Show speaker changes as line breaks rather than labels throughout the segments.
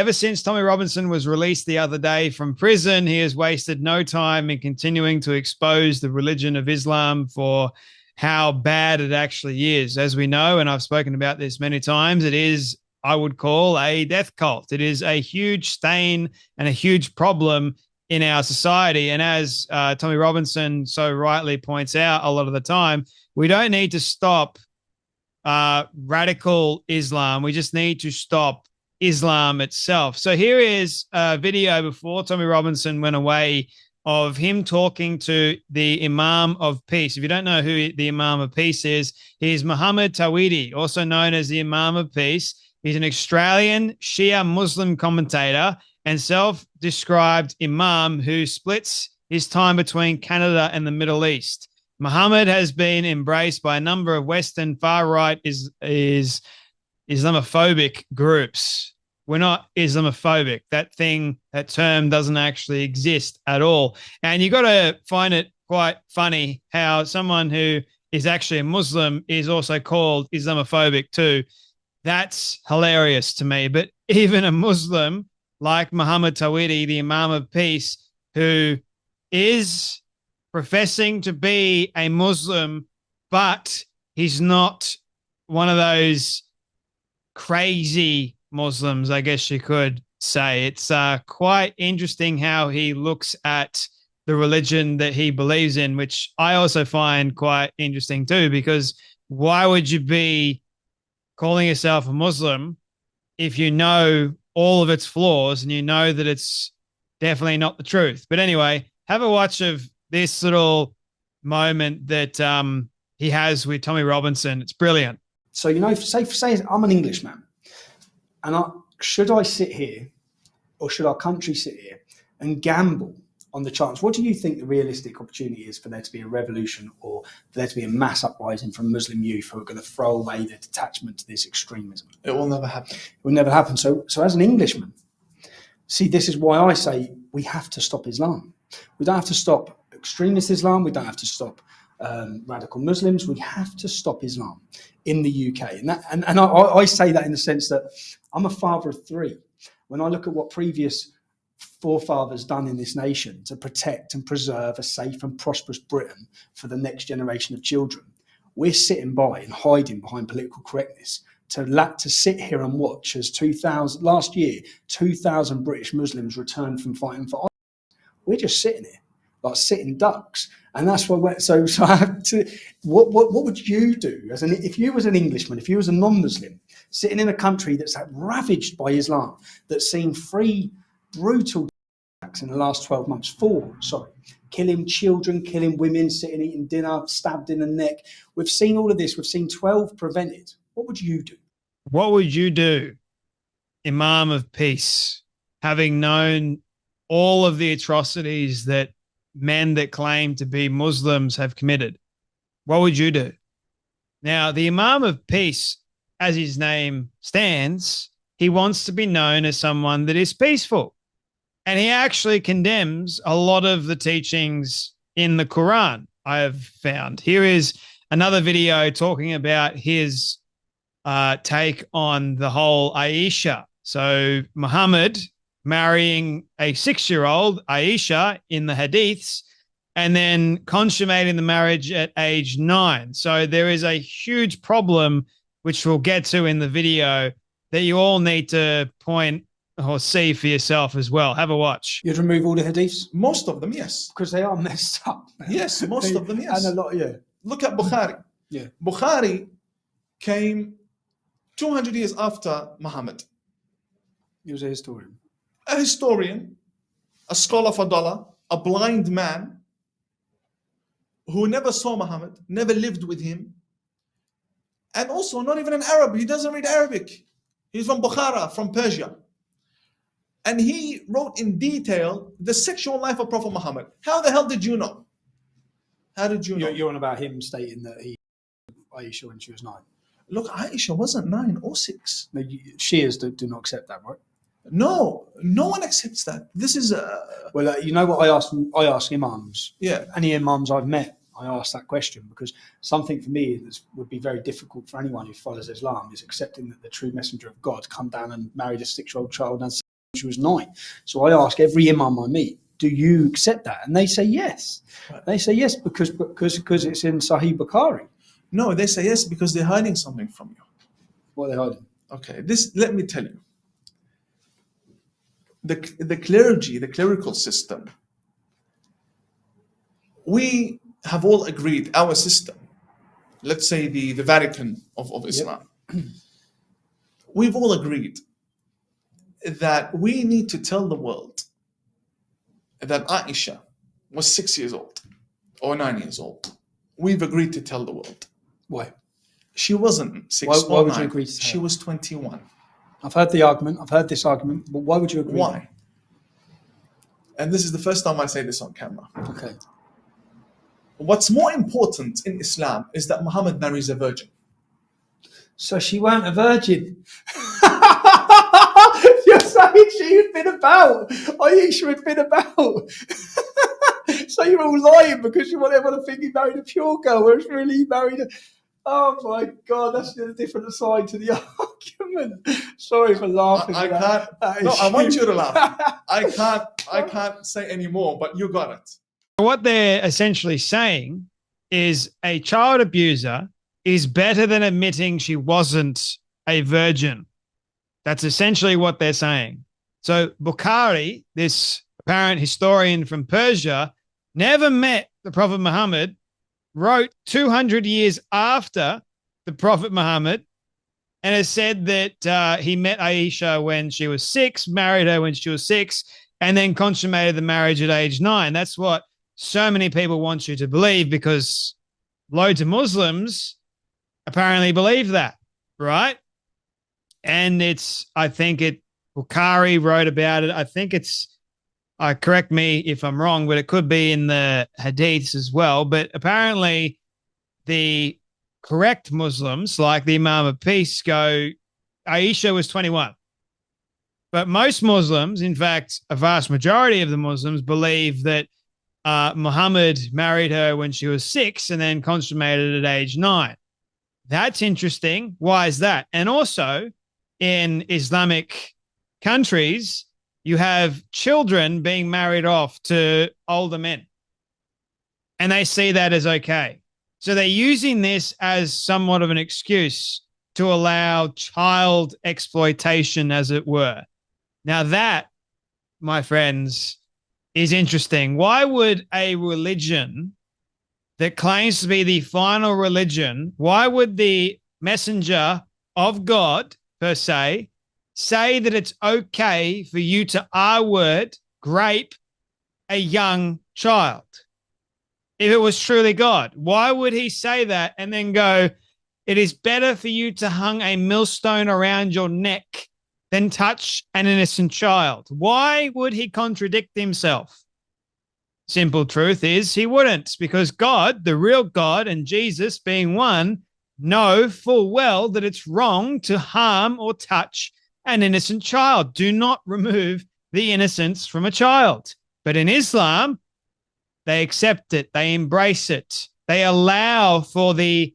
ever since Tommy Robinson was released the other day from prison, he has wasted no time in continuing to expose the religion of Islam for how bad it actually is. As we know, and I've spoken about this many times, it is, I would call, a death cult. It is a huge stain and a huge problem in our society. And as Tommy Robinson so rightly points out a lot of the time, we don't need to stop radical Islam. We just need to stop Islam itself. So here is a video before Tommy Robinson went away of him talking to the Imam of Peace. If you don't know who the Imam of Peace is, he's Muhammad Tawhidi, also known as the Imam of Peace. He's an Australian Shia Muslim commentator and self-described Imam who splits his time between Canada and the Middle East. Muhammad has been embraced by a number of Western far-right Islamophobic groups. We're not Islamophobic. That term doesn't actually exist at all. And you got to find it quite funny how someone who is actually a Muslim is also called Islamophobic too. That's hilarious to me. But even a Muslim like Muhammad Tawhidi, the Imam of Peace, who is professing to be a Muslim, but he's not one of those crazy Muslims, I guess you could say. It's quite interesting how he looks at the religion that he believes in, which I also find quite interesting too, because why would you be calling yourself a Muslim if you know all of its flaws and you know that it's definitely not the truth? But anyway, have a watch of this little moment that he has with Tommy Robinson. It's brilliant.
So, you know, say I'm an Englishman, and should I sit here, or should our country sit here and gamble on the chance? What do you think the realistic opportunity is for there to be a revolution, or for there to be a mass uprising from Muslim youth who are going to throw away their detachment to this extremism?
It will never happen.
It will never happen. So as an Englishman, see, this is why I say we have to stop Islam. We don't have to stop extremist Islam. We don't have to stop radical Muslims. We have to stop Islam in the UK. And I say that in the sense that I'm a father of three. When I look at what previous forefathers done in this nation to protect and preserve a safe and prosperous Britain for the next generation of children, we're sitting by and hiding behind political correctness to sit here and watch as last year 2,000 British Muslims returned from fighting for ISIS. We're just sitting here like sitting ducks, and that's why so I have to. What would you do if you was an Englishman, if you was a non-Muslim sitting in a country that's ravaged by Islam, that's seen 3 brutal attacks in the last 12 months, 4, killing children, killing women, sitting eating dinner, stabbed in the neck. We've seen all of this. We've seen 12 prevented. What would you do?
What would you do, Imam of Peace, having known all of the atrocities that men that claim to be Muslims have committed? What would you do? Now, the Imam of Peace, as his name stands, he wants to be known as someone that is peaceful. And he actually condemns a lot of the teachings in the Quran, I have found. Here is another video talking about his take on the whole Aisha. So Muhammad marrying a 6-year-old, Aisha, in the hadiths, and then consummating the marriage at age 9. So there is a huge problem, which we'll get to in the video, that you all need to point or see for yourself as well. Have a watch.
You'd remove all the hadiths?
Most of them, yes.
Because they are messed up. Man.
Yes, most of them, yes.
And a lot, yeah.
Look at Bukhari.
Yeah.
Bukhari came 200 years after Muhammad.
He was a historian.
A historian, a scholar for dollar, a blind man who never saw Muhammad, never lived with him, and also not even an Arab. He doesn't read Arabic. He's from Bukhara, from Persia. And he wrote in detail the sexual life of Prophet Muhammad. How the hell did you know? How did you know?
You're on about him stating that he Aisha when she was 9.
Look, Aisha wasn't 9 or 6.
No, Shias do not accept that, right?
No, no one accepts that. This is
well, you know what I ask imams.
Yeah.
Any imams I've met, I ask that question because something for me would be very difficult for anyone who follows Islam is accepting that the true messenger of God come down and married a 6-year-old child and she was 9. So I ask every imam I meet, do you accept that? And they say yes. They say yes because it's in Sahih Bukhari.
No, they say yes because they're hiding something from you.
What are they hiding?
Okay, let me tell you. The clergy, the clerical system, we have all agreed, our system, let's say the Vatican of Islam, we've all agreed that we need to tell the world that Aisha was 6 years old or 9 years old. We've agreed to tell the world.
Why?
She wasn't 6
Why
or
would
9.
you agree to tell
She
her?
was 21.
I've heard the argument. I've heard this argument. But why would you agree?
Why? And this is the first time I say this on camera.
Okay.
What's more important in Islam is that Muhammad marries a virgin.
So she weren't a virgin. You're saying she had been about. Aisha had been about. So you're all lying because you want everyone to think he married a pure girl, whereas really he married a... Oh my God, that's a different side to the argument. Sorry for laughing.
I can't. No, I want you to laugh. I can't say any more, but you got it.
What they're essentially saying is a child abuser is better than admitting she wasn't a virgin. That's essentially what they're saying. So Bukhari, this apparent historian from Persia, never met the Prophet Muhammad, wrote 200 years after the Prophet Muhammad, and has said that he met Aisha when she was 6, married her when she was 6, and then consummated the marriage at age 9. That's what so many people want you to believe, because loads of Muslims apparently believe that, right? And Bukhari wrote about it. I think correct me if I'm wrong, but it could be in the hadiths as well. But apparently the correct Muslims, like the Imam of Peace, go, Aisha was 21. But most Muslims, in fact, a vast majority of the Muslims, believe that Muhammad married her when she was 6 and then consummated at age 9. That's interesting. Why is that? And also in Islamic countries, you have children being married off to older men, and they see that as okay. So they're using this as somewhat of an excuse to allow child exploitation, as it were. Now that, my friends, is interesting. Why would a religion that claims to be the final religion, why would the messenger of God, per se, say that it's okay for you to R-word, grape a young child? If it was truly God, why would he say that and then go, it is better for you to hang a millstone around your neck than touch an innocent child? Why would he contradict himself? Simple truth is he wouldn't, because God, the real God, and Jesus being one, know full well that it's wrong to harm or touch an innocent child. Do not remove the innocence from a child. But in Islam, they accept it. They embrace it. They allow for the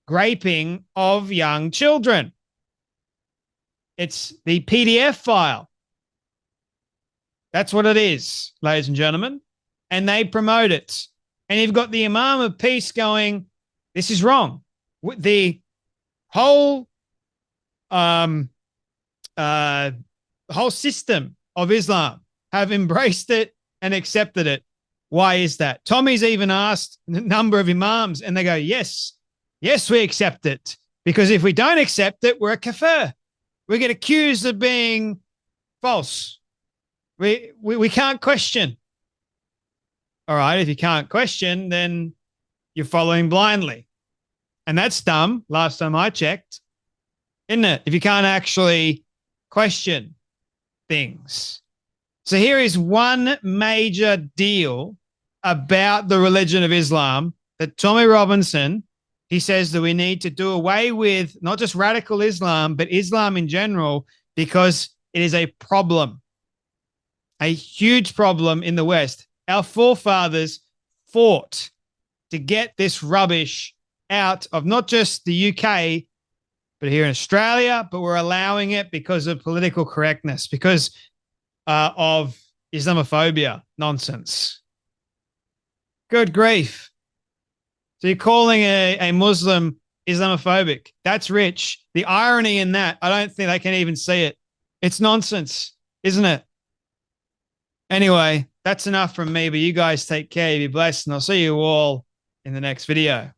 graping of young children. It's the PDF file. That's what it is, ladies and gentlemen. And they promote it. And you've got the Imam of Peace going, this is wrong. The whole system of Islam have embraced it and accepted it. Why is that? Tommy's even asked a number of imams, and they go, yes, we accept it. Because if we don't accept it, we're a kafir. We get accused of being false. We can't question. All right, if you can't question, then you're following blindly. And that's dumb, last time I checked, isn't it? If you can't actually question things. So here is one major deal about the religion of Islam that Tommy Robinson, he says that we need to do away with not just radical Islam, but Islam in general, because it is a problem, a huge problem in the West. Our forefathers fought to get this rubbish out of not just the UK, but here in Australia, but we're allowing it because of political correctness, because of Islamophobia nonsense. Good grief. So you're calling a Muslim Islamophobic. That's rich. The irony in that, I don't think they can even see it. It's nonsense, isn't it? Anyway, that's enough from me, but you guys take care. Be blessed, and I'll see you all in the next video.